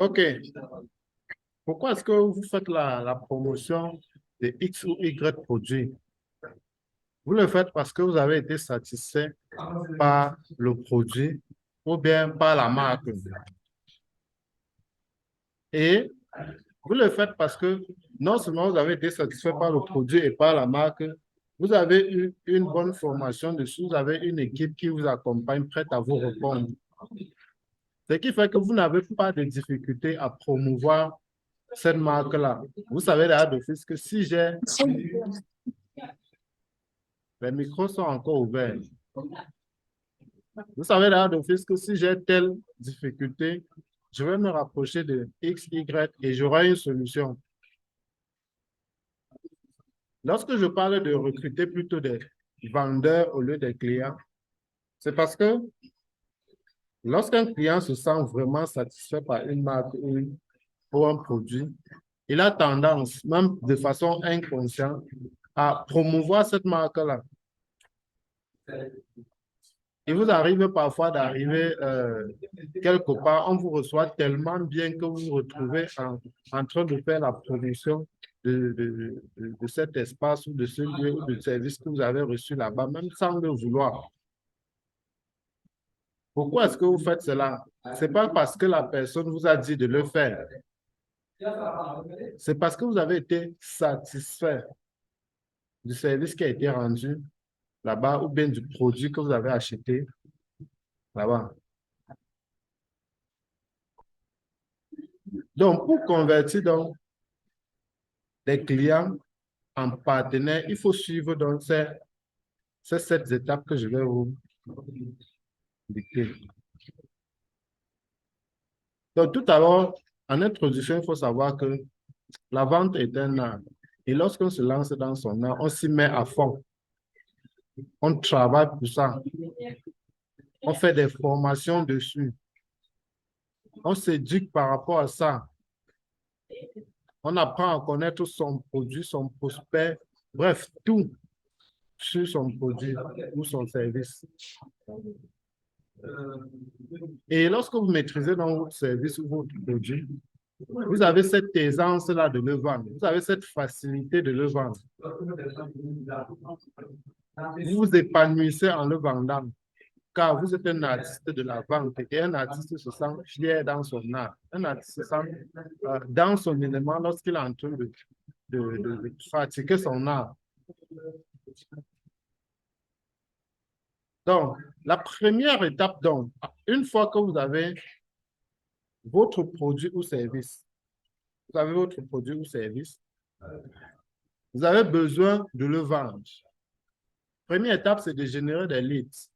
OK. Pourquoi est-ce que vous faites la promotion de X ou Y produits? Vous le faites parce que vous avez été satisfait par le produit ou bien par la marque. Et vous le faites parce que non seulement vous avez été satisfait par le produit et par la marque, vous avez eu une bonne formation dessus, vous avez une équipe qui vous accompagne, prête à vous répondre. Ce qui fait que vous n'avez pas de difficulté à promouvoir cette marque-là. Vous savez déjà d'office que si j'ai... Les micros sont encore ouverts. Vous savez déjà d'office que si j'ai telle difficulté, je vais me rapprocher de X, Y et j'aurai une solution. Lorsque je parle de recruter plutôt des vendeurs au lieu des clients, c'est parce que lorsqu'un client se sent vraiment satisfait par une marque ou un produit, il a tendance, même de façon inconsciente, à promouvoir cette marque-là. Il vous arrive parfois d'arriver quelque part, on vous reçoit tellement bien que vous vous retrouvez en train de faire la promotion de cet espace ou de ce lieu ou de service que vous avez reçu là-bas, même sans le vouloir. Pourquoi est-ce que vous faites cela? Ce n'est pas parce que la personne vous a dit de le faire. C'est parce que vous avez été satisfait du service qui a été rendu là-bas ou bien du produit que vous avez acheté là-bas. Donc, pour convertir donc des clients en partenaires, il faut suivre donc ces 7 étapes que je vais vous indiquer. Donc, tout d'abord, en introduction, il faut savoir que la vente est un art. Et lorsqu'on se lance dans son art, on s'y met à fond. On travaille pour ça. On fait des formations dessus. On s'éduque par rapport à ça. On apprend à connaître son produit, son prospect, bref, tout sur son produit ou son service. Et lorsque vous maîtrisez dans votre service ou votre produit, vous avez cette aisance-là de le vendre. Vous avez cette facilité de le vendre. Vous vous épanouissez en le vendant, car vous êtes un artiste de la vente et un artiste se sent fier dans son art. Un artiste se sent dans son élément lorsqu'il est en train de pratiquer son art. Donc, la première étape, donc, une fois que vous avez votre produit ou service, vous avez votre produit ou service, vous avez besoin de le vendre. Première étape, c'est de générer des leads.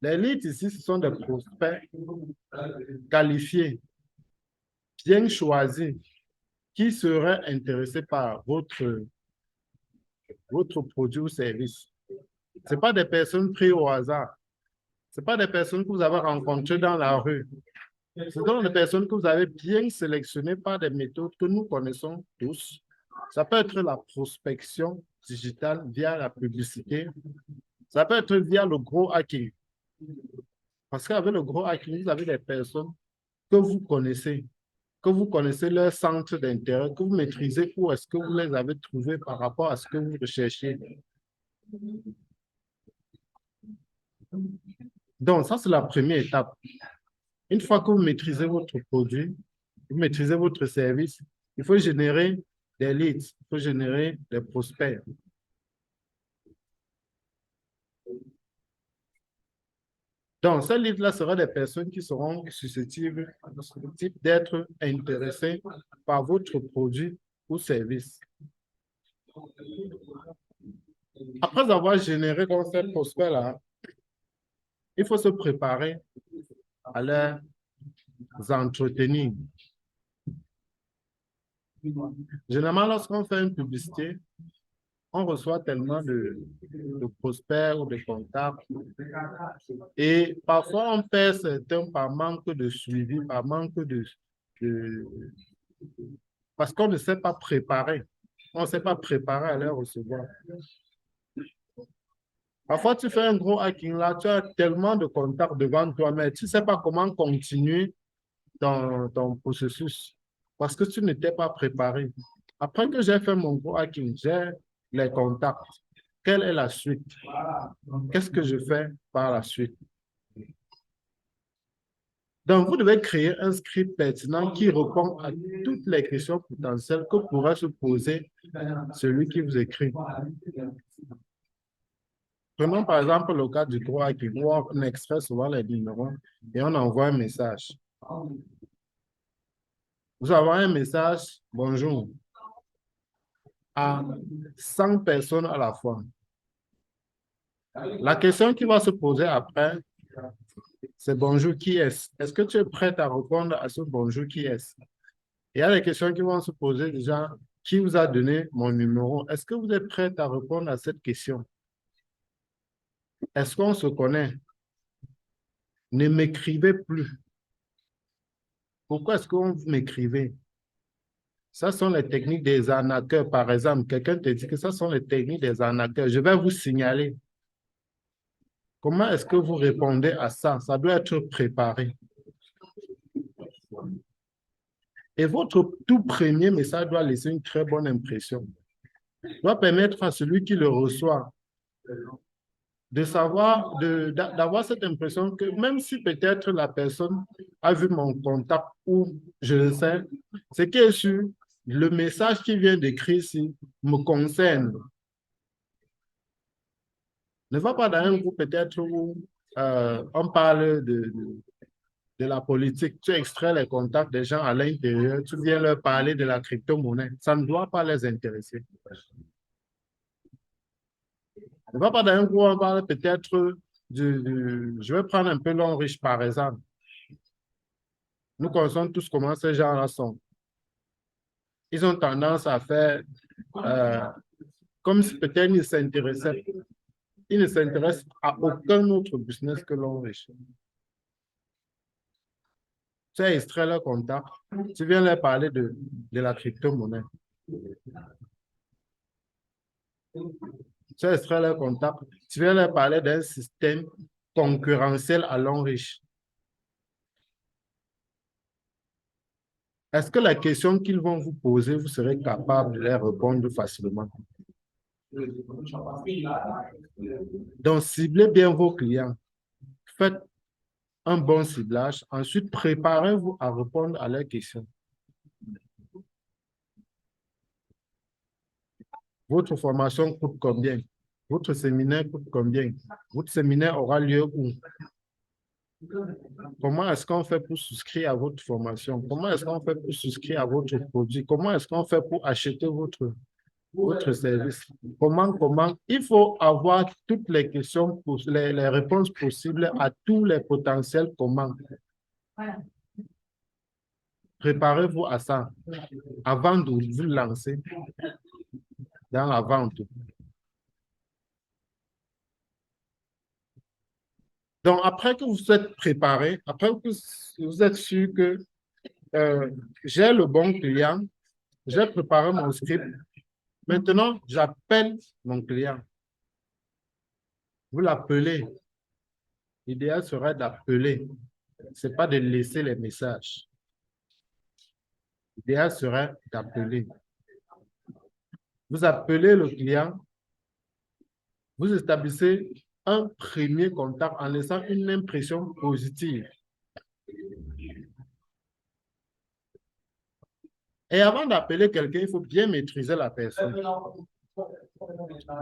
Les leads ici, ce sont des prospects qualifiés, bien choisis, qui seraient intéressés par votre produit ou service. Ce n'est pas des personnes prises au hasard. Ce n'est pas des personnes que vous avez rencontrées dans la rue. Ce sont des personnes que vous avez bien sélectionnées par des méthodes que nous connaissons tous. Ça peut être la prospection digitale via la publicité. Ça peut être via le gros hacking. Parce qu'avec le gros hacking, vous avez des personnes que vous connaissez leur centre d'intérêt, que vous maîtrisez où est-ce que vous les avez trouvés par rapport à ce que vous recherchez. Donc, ça, c'est la première étape. Une fois que vous maîtrisez votre produit, vous maîtrisez votre service, il faut générer des leads, il faut générer des prospects. Donc, ces leads-là seraient des personnes qui seront susceptibles d'être intéressées par votre produit ou service. Après avoir généré donc ces prospects-là, il faut se préparer à les entretenir. Généralement, lorsqu'on fait une publicité, on reçoit tellement de prospects ou de contacts. Et parfois, on perd certains par manque de suivi, par manque de parce qu'on ne s'est pas préparé. On ne s'est pas préparé à les recevoir. Parfois, tu fais un gros hacking là, tu as tellement de contacts devant toi, mais tu ne sais pas comment continuer dans ton processus parce que tu n'étais pas préparé. Après que j'ai fait mon gros hacking, j'ai les contacts. Quelle est la suite? Qu'est-ce que je fais par la suite? Donc, vous devez créer un script pertinent qui répond à toutes les questions potentielles que pourrait se poser celui qui vous écrit. Prenons par exemple le cas du droit qui voit on extrait souvent les numéros et on envoie un message. Vous envoyez un message, bonjour, à 100 personnes à la fois. La question qui va se poser après, c'est bonjour, qui est-ce? Est-ce que tu es prêt à répondre à ce bonjour, qui est-ce? Il y a des questions qui vont se poser déjà, qui vous a donné mon numéro? Est-ce que vous êtes prêt à répondre à cette question? Est-ce qu'on se connaît? Ne m'écrivez plus. Pourquoi est-ce que vous m'écrivez? Ça sont les techniques des arnaqueurs. Par exemple, quelqu'un te dit que ça sont les techniques des arnaqueurs. Je vais vous signaler. Comment est-ce que vous répondez à ça? Ça doit être préparé. Et votre tout premier message doit laisser une très bonne impression. Doit permettre à celui qui le reçoit de savoir, d'avoir cette impression que même si peut-être la personne a vu mon contact ou je le sais, c'est que sur le message qui vient d'écrire ici me concerne. Ne va pas dans un groupe peut-être où on parle de la politique, tu extrais les contacts des gens à l'intérieur, tu viens leur parler de la crypto-monnaie. Ça ne doit pas les intéresser. Ne va pas dans un groupe où on parle peut-être je vais prendre un peu l'homme riche par exemple. Nous connaissons tous comment ces gens-là sont. Ils ont tendance à faire euh, comme si peut-être ils s'intéressaient. Ils ne s'intéressent à aucun autre business que l'homme riche. Tu as extrait leur contact, tu viens leur parler de la crypto-monnaie. Tu as extrait leur contact, tu viens leur parler d'un système concurrentiel à l'homme riche. Est-ce que la question qu'ils vont vous poser, vous serez capable de les répondre facilement? Donc, ciblez bien vos clients. Faites un bon ciblage. Ensuite, préparez-vous à répondre à leurs questions. Votre formation coûte combien? Votre séminaire coûte combien? Votre séminaire aura lieu où? Comment est-ce qu'on fait pour souscrire à votre formation? Comment est-ce qu'on fait pour souscrire à votre produit? Comment est-ce qu'on fait pour acheter votre service? Comment? Il faut avoir toutes les questions, les réponses possibles à tous les potentiels comment. Préparez-vous à ça avant de vous lancer dans la vente. Donc, après que vous êtes préparé, après que vous êtes sûr que j'ai le bon client, j'ai préparé mon script, maintenant, j'appelle mon client. Vous l'appelez. L'idéal serait d'appeler. Ce n'est pas de laisser les messages. L'idéal serait d'appeler. Vous appelez le client, vous établissez un premier contact en laissant une impression positive. Et avant d'appeler quelqu'un, il faut bien maîtriser la personne.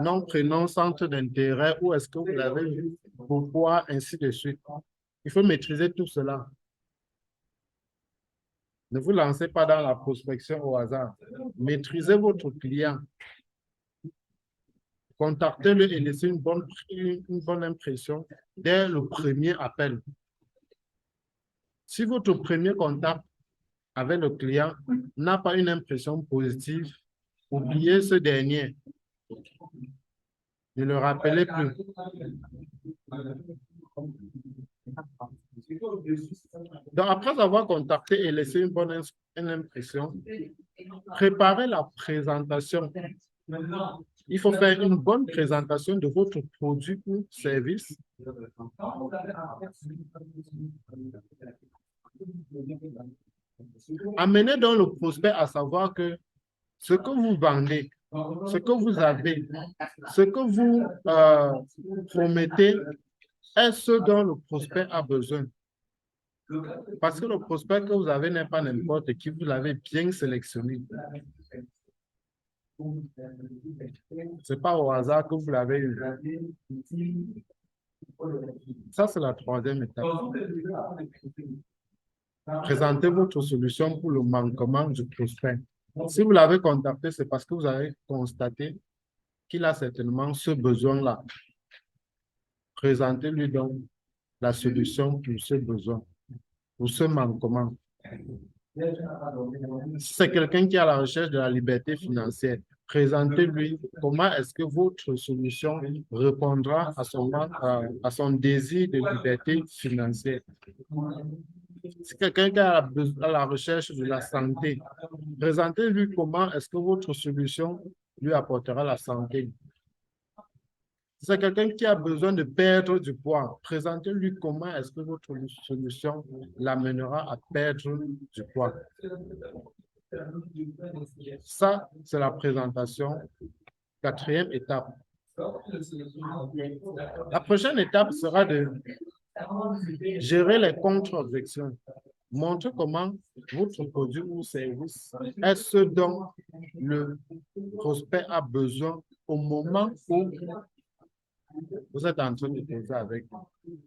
Nom, prénom, centre d'intérêt, où est-ce que vous l'avez vu, pourquoi, ainsi de suite. Il faut maîtriser tout cela. Ne vous lancez pas dans la prospection au hasard. Maîtrisez votre client. Contactez-le et laissez une bonne impression dès le premier appel. Si votre premier contact avec le client n'a pas une impression positive, oubliez ce dernier. Ne le rappelez plus. Donc, après avoir contacté et laissé une bonne impression, préparez la présentation. Il faut faire une bonne présentation de votre produit ou service. Amenez donc le prospect à savoir que ce que vous vendez, ce que vous avez, ce que vous promettez est ce dont le prospect a besoin. Parce que le prospect que vous avez n'est pas n'importe qui, vous l'avez bien sélectionné. Ce n'est pas au hasard que vous l'avez eu. Ça, c'est la troisième étape. Présentez votre solution pour le manquement du prospect. Si vous l'avez contacté, c'est parce que vous avez constaté qu'il a certainement ce besoin-là. Présentez-lui donc la solution pour ce besoin, pour ce manquement. Si c'est quelqu'un qui est à la recherche de la liberté financière, présentez-lui comment est-ce que votre solution répondra à son désir de liberté financière. Si quelqu'un qui est à la recherche de la santé, présentez-lui comment est-ce que votre solution lui apportera la santé. Si c'est quelqu'un qui a besoin de perdre du poids, présentez-lui comment est-ce que votre solution l'amènera à perdre du poids. Ça, c'est la présentation. Quatrième étape. La prochaine étape sera de gérer les contre-objections. Montrez comment votre produit ou service est ce dont le prospect a besoin au moment où vous êtes en train de causer avec lui.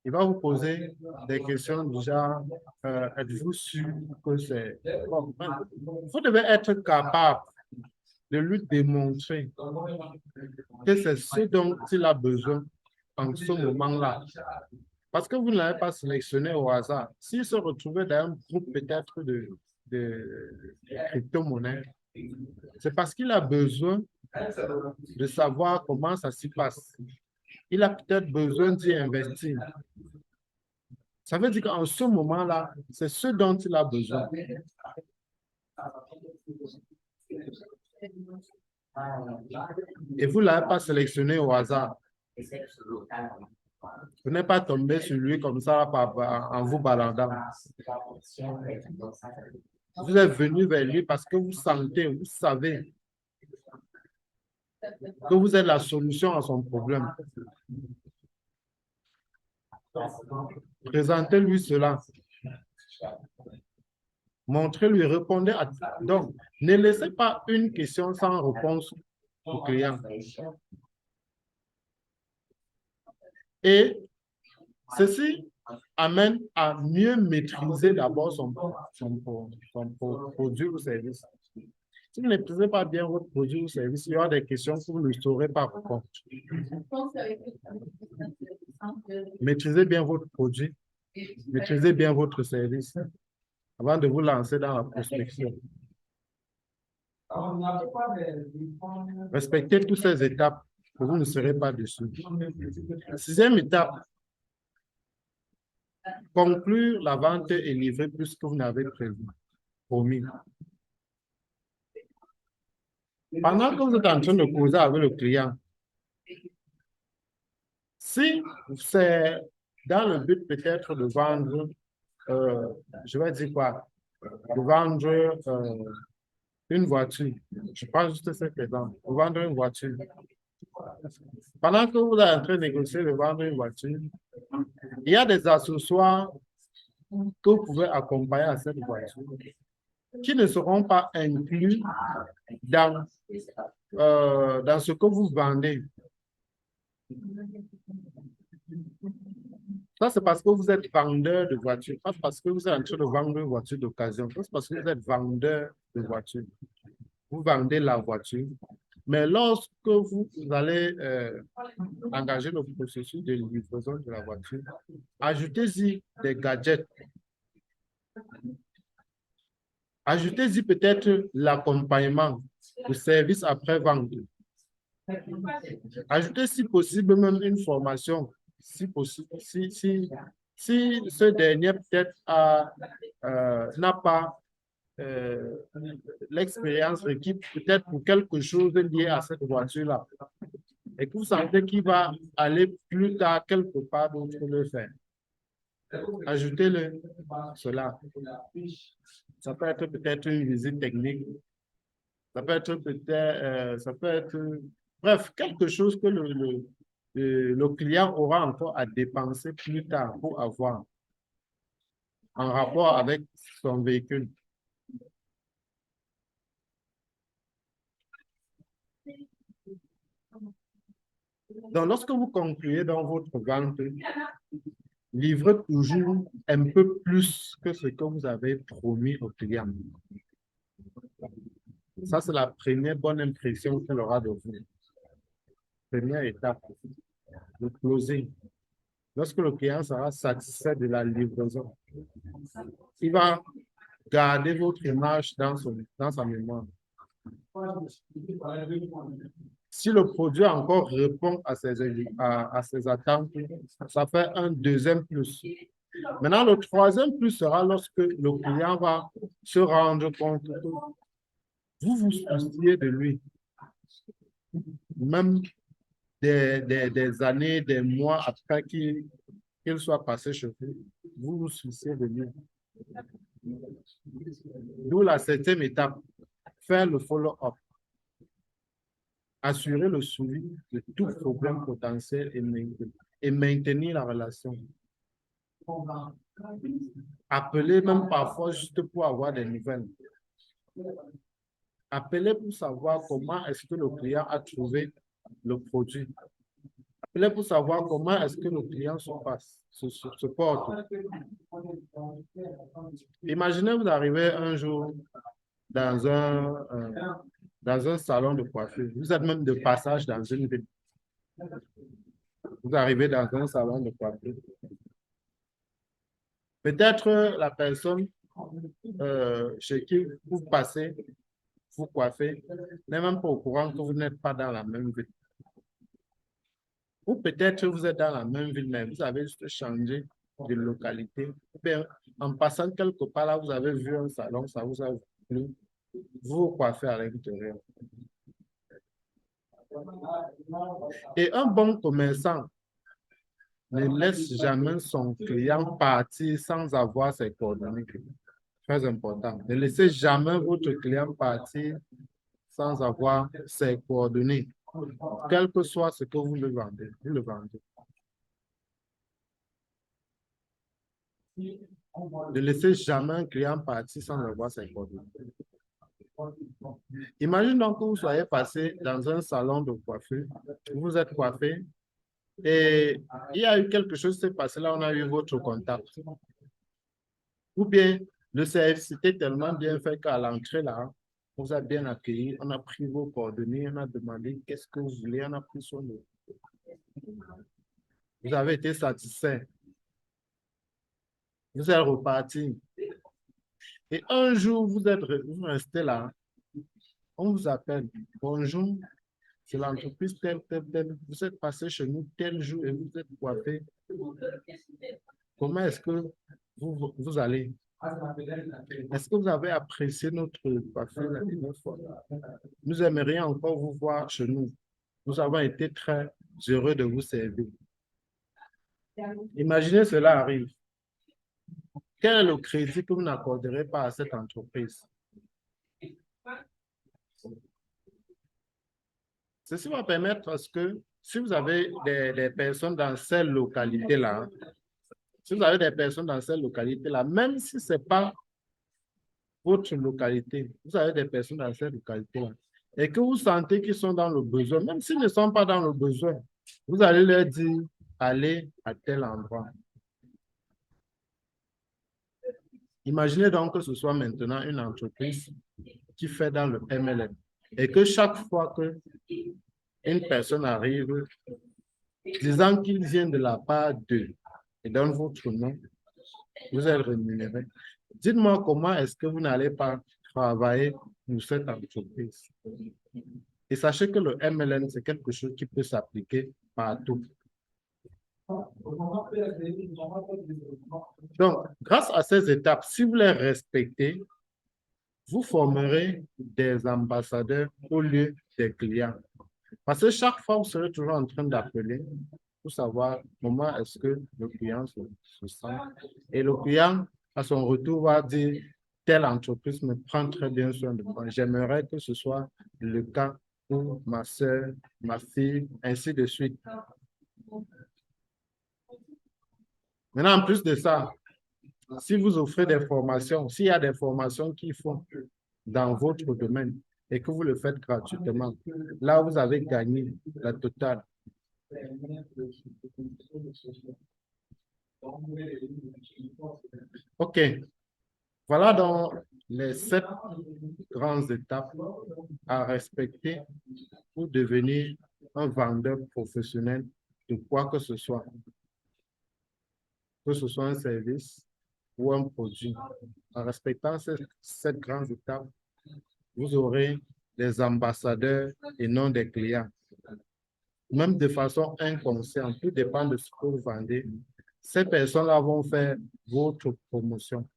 Il va vous poser des questions du genre, êtes-vous sûr que c'est... Bon, vous devez être capable de lui démontrer que c'est ce dont il a besoin en ce moment-là. Parce que vous ne l'avez pas sélectionné au hasard. S'il se retrouvait dans un groupe peut-être de crypto-monnaies, c'est parce qu'il a besoin de savoir comment ça s'y passe. Il a peut-être besoin d'y investir. Ça veut dire qu'en ce moment-là, c'est ce dont il a besoin. Et vous ne l'avez pas sélectionné au hasard. Vous n'êtes pas tombé sur lui comme ça en vous baladant. Vous êtes venu vers lui parce que vous sentez, vous savez que vous êtes la solution à son problème. Présentez-lui cela. Montrez-lui, répondez à... Donc, ne laissez pas une question sans réponse au client. Et ceci amène à mieux maîtriser d'abord son produit ou service. Si vous ne maîtrisez pas bien votre produit ou service, il y aura des questions que vous ne saurez pas répondre. Maîtrisez bien votre produit, maîtrisez bien votre service avant de vous lancer dans la prospection. Respectez toutes ces étapes que vous ne serez pas dessus. Sixième étape, conclure la vente et livrer plus que vous n'avez prévu, promis. Pendant que vous êtes en train de causer avec le client, si c'est dans le but peut-être de vendre, je vais dire quoi, de vendre une voiture, je prends juste cet exemple, de vendre une voiture. Pendant que vous êtes en train de négocier de vendre une voiture, il y a des accessoires que vous pouvez accompagner à cette voiture qui ne seront pas inclus dans ce que vous vendez. Ça, c'est parce que vous êtes vendeur de voitures, pas parce que vous êtes en train de vendre une voiture d'occasion, c'est parce que vous êtes vendeur de voitures. Vous vendez la voiture, mais lorsque vous allez engager le processus de livraison de la voiture, ajoutez-y des gadgets. Ajoutez-y peut-être l'accompagnement, le service après-vente. Ajoutez si possible même une formation, si possible, si ce dernier peut-être n'a pas l'expérience requise peut-être pour quelque chose lié à cette voiture-là. Et que vous sentez qu'il va aller plus tard quelque part d'autre le faire. Ajoutez-le cela. Ça peut être peut-être une visite technique. Ça peut être peut-être, ça peut être, bref, quelque chose que le client aura encore à dépenser plus tard pour avoir en rapport avec son véhicule. Donc, lorsque vous concluez dans votre vente, livrez toujours un peu plus que ce que vous avez promis au client. Ça, c'est la première bonne impression qu'elle aura de vous. Première étape, le closing. Lorsque le client sera satisfait de la livraison, il va garder votre image dans sa mémoire. Si le produit encore répond à ses attentes, ça fait un deuxième plus. Maintenant, le troisième plus sera lorsque le client va se rendre compte que vous vous souciez de lui. Même des années, des mois après qu'il soit passé chez vous, vous vous souciez de lui. D'où la septième étape, faire le follow-up. Assurer le suivi de tout problème potentiel et maintenir la relation. Appeler même parfois juste pour avoir des nouvelles. Appeler pour savoir comment est-ce que le client a trouvé le produit. Appeler pour savoir comment est-ce que le client se porte. Imaginez vous arrivez un jour dans un salon de coiffure. Vous êtes même de passage dans une ville. Vous arrivez dans un salon de coiffure. Peut-être la personne chez qui vous passez, vous coiffez, n'est même pas au courant que vous n'êtes pas dans la même ville. Ou peut-être vous êtes dans la même ville, mais vous avez juste changé de localité. Bien, en passant quelque part là, vous avez vu un salon, ça vous a plu, vous coiffez à l'intérieur. Et un bon commerçant ne laisse jamais son client partir sans avoir ses coordonnées. Très important. Ne laissez jamais votre client partir sans avoir ses coordonnées, quel que soit ce que vous le vendez. Vous le vendez. Ne laissez jamais un client partir sans avoir ses coordonnées. Imagine donc que vous soyez passé dans un salon de coiffure, vous êtes coiffé et il y a eu quelque chose qui s'est passé là, on a eu votre contact. Ou bien le service était tellement bien fait qu'à l'entrée là, on vous a bien accueilli, on a pris vos coordonnées, on a demandé qu'est-ce que vous voulez, on a pris son nom. Vous avez été satisfait. Vous êtes reparti. Et un jour, vous restez là, on vous appelle. Bonjour, c'est l'entreprise telle, telle, telle. Vous êtes passé chez nous tel jour et vous êtes coiffé. Comment est-ce que vous allez? Est-ce que vous avez apprécié notre coiffure la dernière fois? Nous aimerions encore vous voir chez nous. Nous avons été très heureux de vous servir. Imaginez cela arrive. Quel est le crédit que vous n'accorderez pas à cette entreprise? Ceci va permettre à ce que si vous avez des personnes dans cette localité-là, si vous avez des personnes dans cette localité-là, même si ce n'est pas votre localité, vous avez des personnes dans cette localité-là, et que vous sentez qu'ils sont dans le besoin, même s'ils ne sont pas dans le besoin, vous allez leur dire, allez à tel endroit. Imaginez donc que ce soit maintenant une entreprise qui fait dans le MLM et que chaque fois qu'une personne arrive disant qu'il vient de la part d'eux et donne votre nom, vous êtes rémunéré. Dites-moi comment est-ce que vous n'allez pas travailler pour cette entreprise. Et sachez que le MLM, c'est quelque chose qui peut s'appliquer partout. Donc, grâce à ces étapes, si vous les respectez, vous formerez des ambassadeurs au lieu des clients. Parce que chaque fois, vous serez toujours en train d'appeler pour savoir comment est-ce que le client se sent. Et le client, à son retour, va dire, telle entreprise me prend très bien soin de moi. J'aimerais que ce soit le cas pour ma soeur, ma fille, ainsi de suite. Maintenant, en plus de ça, si vous offrez des formations, s'il y a des formations qu'ils font dans votre domaine et que vous le faites gratuitement, là, vous avez gagné la totale. OK. Voilà donc les 7 grandes étapes à respecter pour devenir un vendeur professionnel de quoi que ce soit un service ou un produit. En respectant ces 7 grandes étapes, vous aurez des ambassadeurs et non des clients. Même de façon inconsciente, tout dépend de ce que vous vendez. Ces personnes-là vont faire votre promotion.